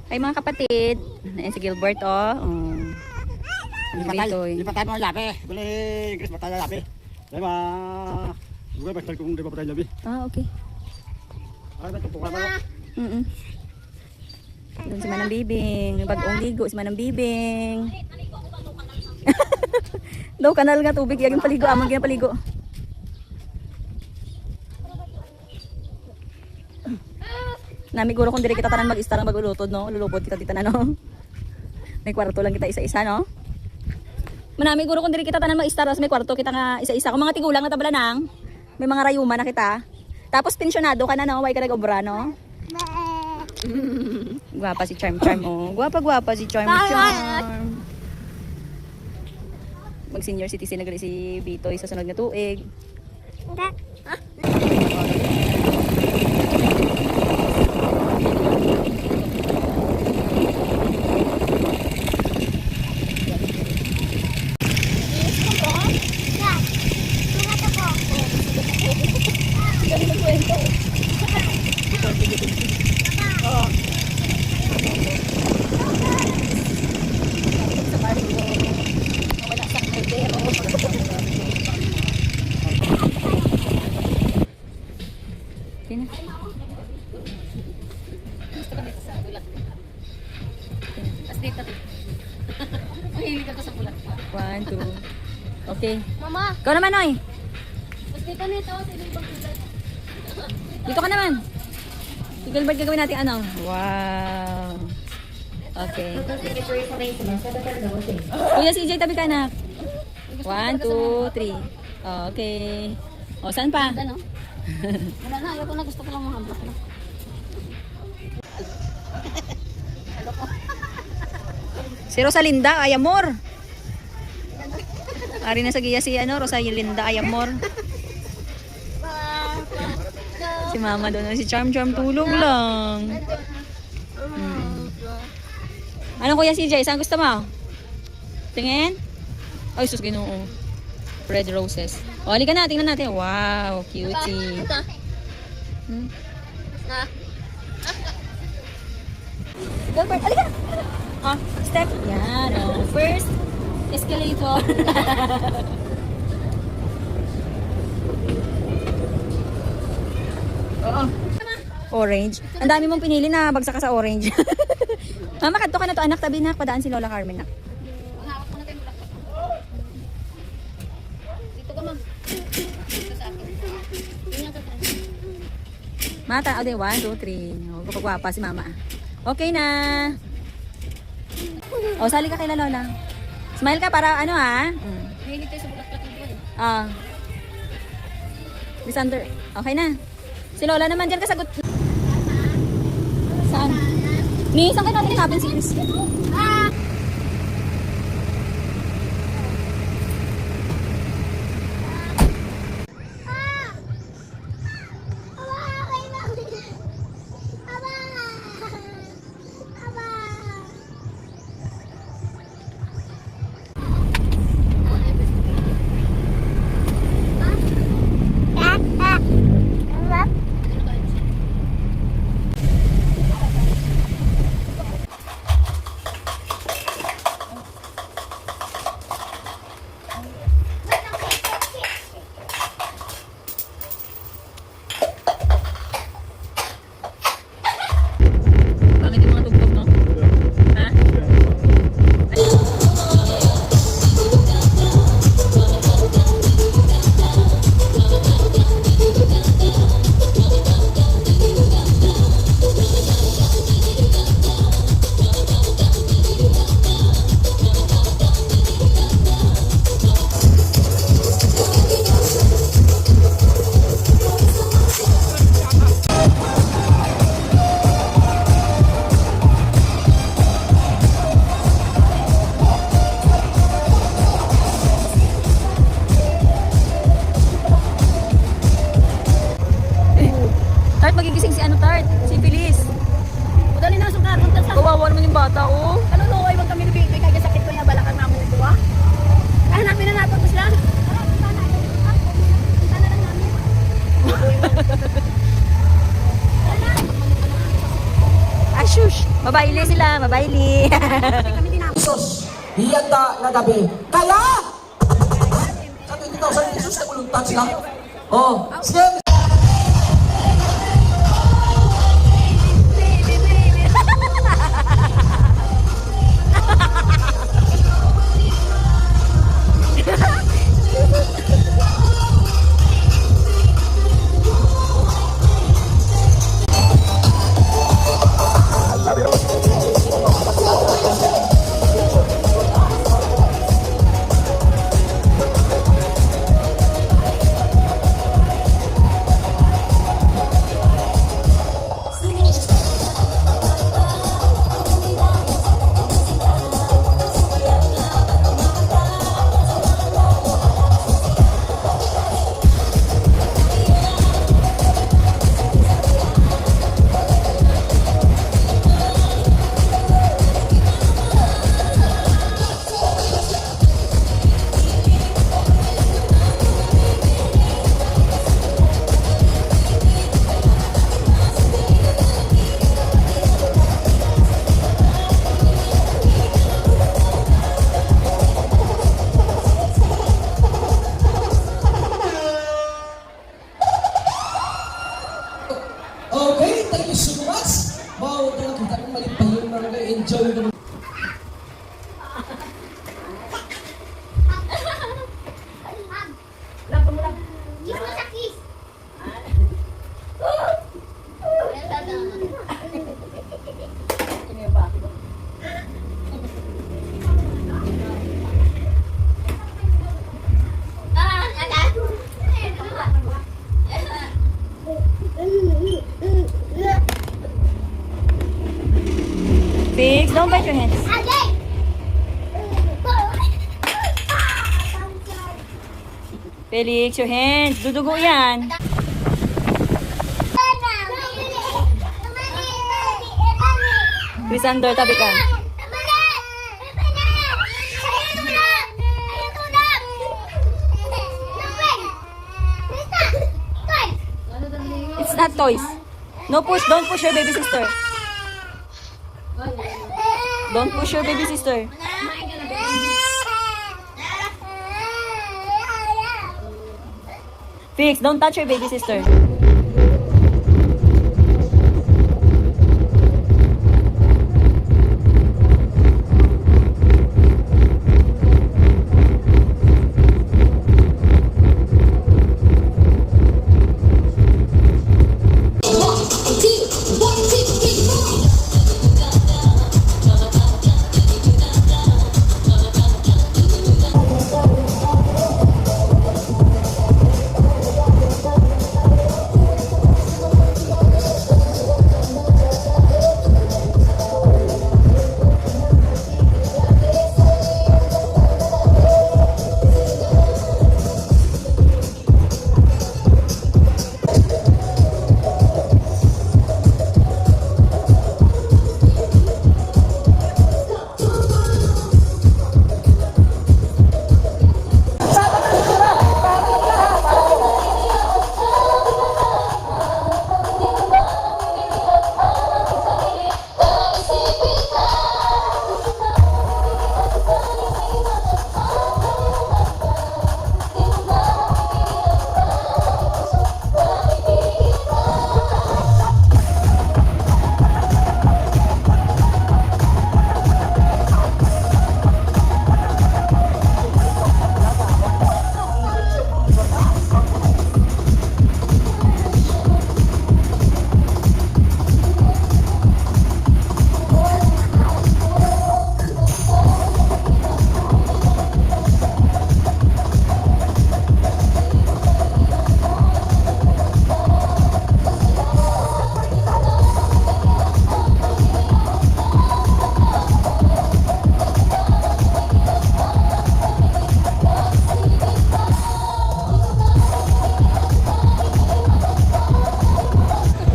Ay mga kapatid. Ayan si Gilbert oh. Lipat tayo mga labi. Bali, Chris, ba't tayo labi? Dahil Gue basta kung di ba tayo labi. Okay. Ay, natutukan mo. Doon si Manang Bibing. Bagong ligo si Manang Bibing. Daw kanal nga tubig. Yaging paligo. Amang ginapaligo. Namiguro kung diri kita tanan mag-istar ang maglulutod, no? Lulupod kita dito na, no? May kwarto lang kita isa-isa, no? Manamiguro kung diri kita tanan mag-istar, may kwarto kita nga isa-isa. Kung mga tigulang na tabla nang, may mga rayuma na kita. Tapos pensionado ka na, no? Way ka nag-obra, no? Gwapa si Charm, oh. Gwapa si Charm. Mag-senior citizen na gali si Bitoy sa sunod na tuig. One, two. Okay. Mama, Ikaw naman, Noy. mas dito nito. Dito ka naman. Si Gilbert gagawin natin ano? Wow. Okay. Kuya CJ, tabi ka na. 1, 2, 3. Okay. O, saan pa? Ano? Wala na, ayoko na. Gusto ko lang mga block na. Si Rosalinda Ayamor. Ari na sa giya si ano, Rosalinda Ayamor. Si Mama doon, si Charm tulog lang. Ano kuya CJ, saan gusto mo? Tingin? Ay, sus, Ginoo. Red roses. O, halika na, tingnan natin. Wow, cutie. Gilbert, halika na. Step. Yan, first escalator. Orange. Ang dami mong pinili na bagsak ka sa orange. Mama, kadto ka na to anak, tabi na. Padaan si Lola Carmen na. Hawak mo na tayo block. Dito ka, ma'am. Dito sa akin. Ganyan ka tayo. Mata, okay, 1, 2, 3. Kapagwapa si Mama. Okay na. O, sali ka kay Lola. Smile ka para ano ha? Mahilig tayo sa bulak-bulak dito eh. Miss Under. Okay na. Si Lola naman dyan kasagot. Saan? Ni, saan kayo natin hanapin si Chris? Bakit yung mga tugtog mo? Ha? Tart, magigising si ano Tart? Si Feliz. Udali na sa punta sa... Kawawa naman yung bata, oh. Ano no, ay wag kami nabigay kaya sakit ko niya balakang namin ito ah. Hanapin na natin to sila. Sana lang namin. shush. Mabaili sila, mabaili. pesos hiyata na gabi. Kaya, sa 20,000 pesos, naguluntad sila. Oh, sige. Okay, thank you so much. Wow, talagang kita kong malipayon na nag-enjoy naman. Fix, don't bite your hands. Felix, your hands. Dudugo yan. Crisander, tabi ka. It's not toys. No push, don't push your baby sister. Don't push your baby sister. Fix, don't touch your baby sister.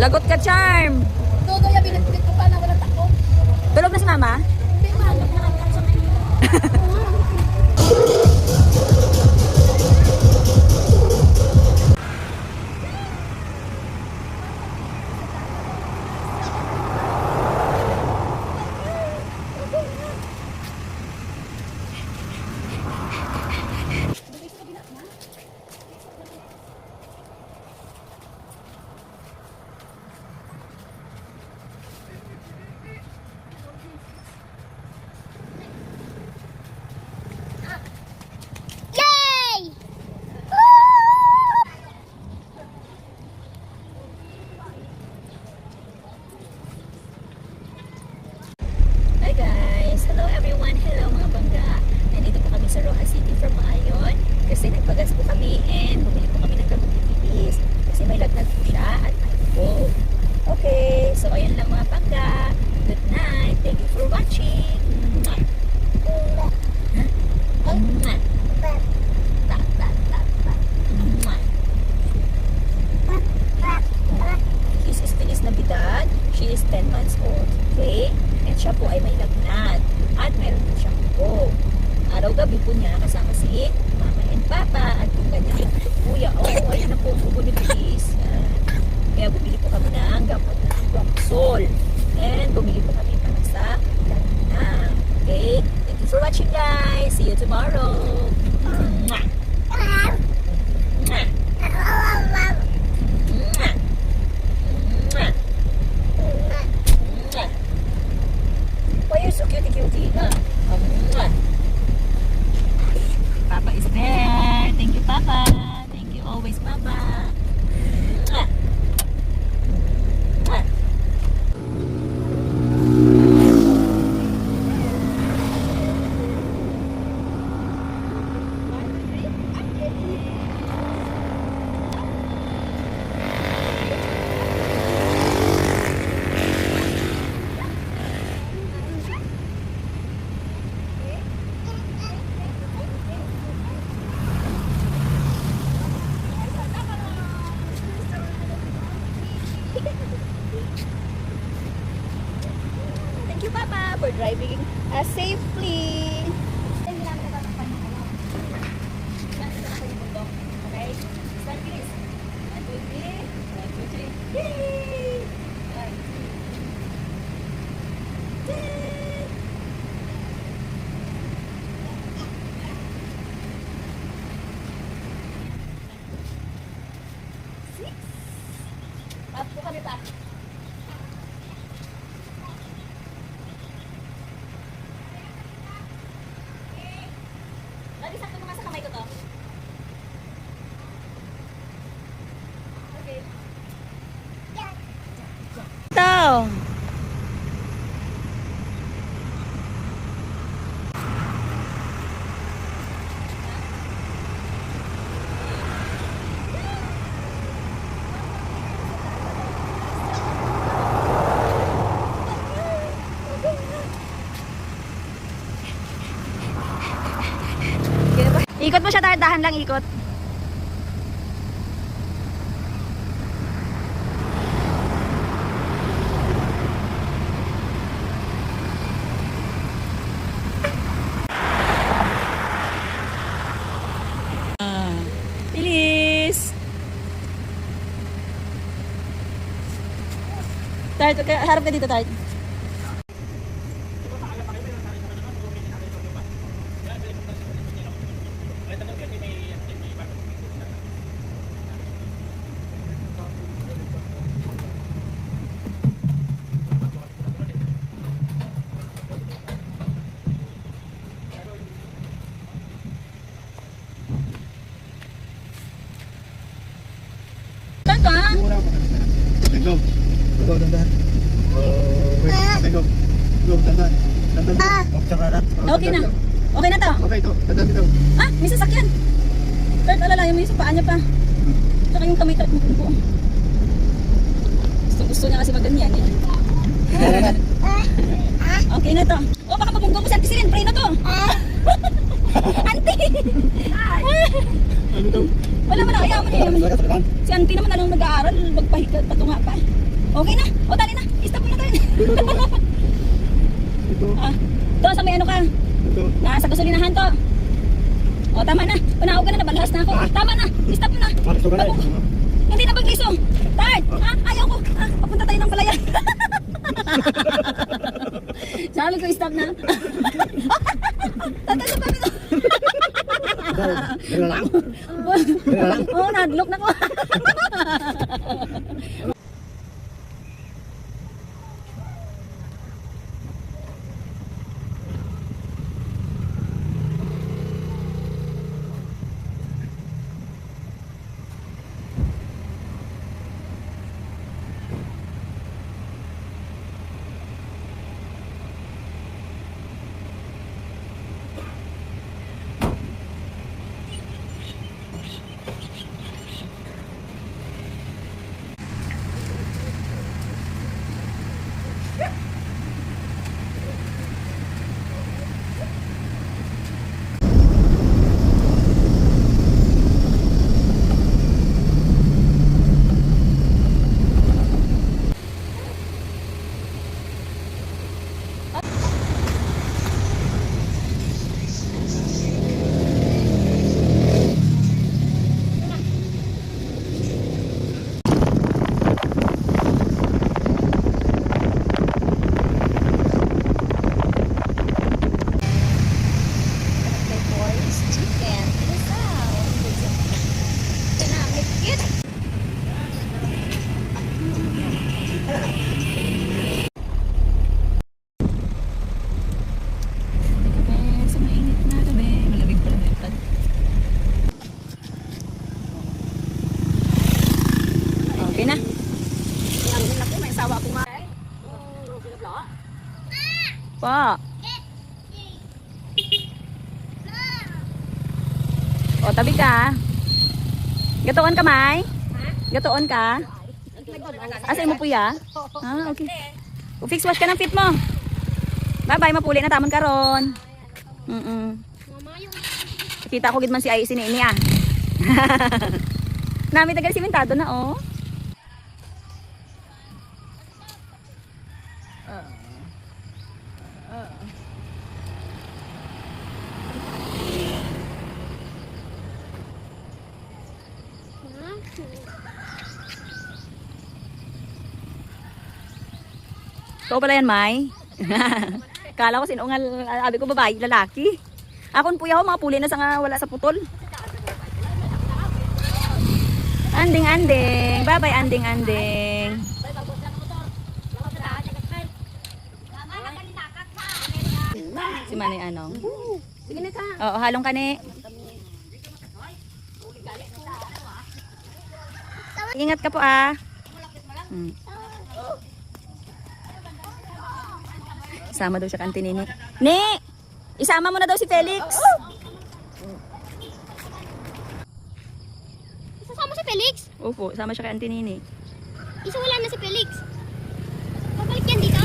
Lagot ka, Charm. Todo ya binit-binit ko pa na walang takbo. Tulog na si Mama? Hindi ma. for watching. This is Feliz Navidad. She is 10 months old. Okay? And siya po ay may lagnat. At meron po siyang buko. Araw-gabi po niya kasama si mama and papa at yung kanyang kuya. Oh, ayun na po. Buko ni Feliz. Kaya bumili po kami ng gamot na Guapsol. And bumili po kami para sa lagnat. Okay? Thank you for watching, guys. See you tomorrow. Mwah! Mwah! Mwah! Why you're so cutie? Papa is there. Thank you, Papa. Thank you always, Papa. Thank you, Papa, for driving us safely. Okay? Stand, please. 1, 2, 3. 1, 2, 3. Yay! Six. Up po kami pa. Lagi sakto naman sa kamay ko to. Okay. Ito. Ikot mo siya, dahan lang ikot. Bilis! Tart, harap ka dito, Tart. Tart ka? Go. Go, dandan. Okay, go. Go, dandan. Dandan. Okay na. Okay na to. Okay, ito. Dandan dito. Ah, may sasakyan. Tart, alalayan mo yung sa paa niya pa. Tsaka yung kamay, Tart, mo po. Gusto niya kasi maganyan eh. Okay na to. Oh, baka mabunggo mo si Auntie Sirin. Pray na to. Auntie! Ano daw? Wala mo na, ayaw mo na. Si Auntie naman alang nag-aaral. Magpahikat, patunga pa. Okay na. O, dali na. Stop mo na tayo. Ito. Ah, to, sa may ano ka. Ito. Nasa gasolinahan to. O, tama na. Panaog ka na, nabalhas na ako. Tama na. Stop mo na. Ito ka na. Hindi na bagliso. Tart! Ha? Ayaw ko. Ha? Papunta tayo ng palayan. Sabi ko, stop na. Tatay sa papi ko. Dala lang. Dala lang. Oo, nadlock na ko. Pa. O, tabi ka. Gatoon ka, May? Gatoon ka? Asa mo puya? Ah, okay. Fix wash ka ng fit mo. Bye-bye, mapuli na tamon karon. Kita ko gid man si ay sinini ah. Nami tagal simentado na oh. Ikaw pala yan, May. Kala ko sino nga, abi ko babae, lalaki. Akon puya ho, mga puli na sa nga wala sa putol. Anding, anding. Bye-bye, anding, anding. Si Manay Anong. Sige na ka. Oo, halong ka ni. Ingat ka po ah. Isama daw siya kanti ni. Ni! Isama mo na daw si Felix. Isasama si Felix? Opo, sama siya kay Auntie Nini. Isa wala na si Felix. Babalik yan dito?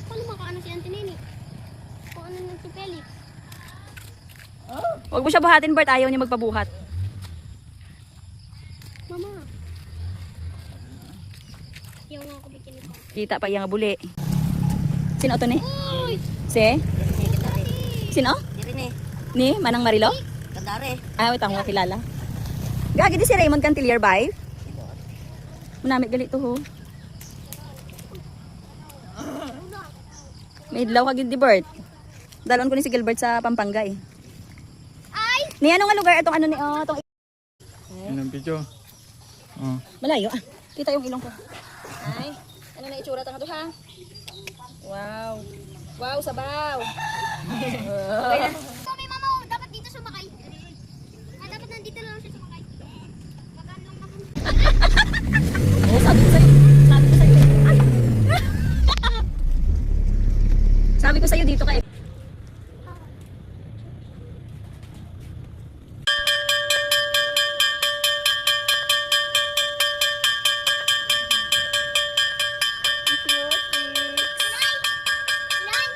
Paano makaano si Auntie Nini? Kung ano na si Felix? Huwag mo siya buhatin, Bert. Ayaw niya magpabuhat. Mama. Ayaw nga ako bikin ito. Kita pa iya nga buli. Sino to ni? Uy! Si? Sino? Ni? Manang Marilo? Kadare. Ah, wait, ako kilala. Gagi di si Raymond Cantilier bay? Manamit galit to ho. May idlaw ka gid di Bert. Dalon ko ni si Gilbert sa Pampanga eh. Ay! Ni ano nga lugar itong ano ni tong Yan ang video. Oh. malayo ah. Kita yung ilong ko. Ay, ano na itsura ta nga to ha? Wow. Wow, sabaw. Okay na. Sabi mama, oh, dapat dito sumakay. Dapat nandito lang siya sumakay. Kagaan lang naman. Oh, sabi ko sa'yo. Sabi ko sa'yo. Ay. Sabi ko sa'yo dito kay. Lan!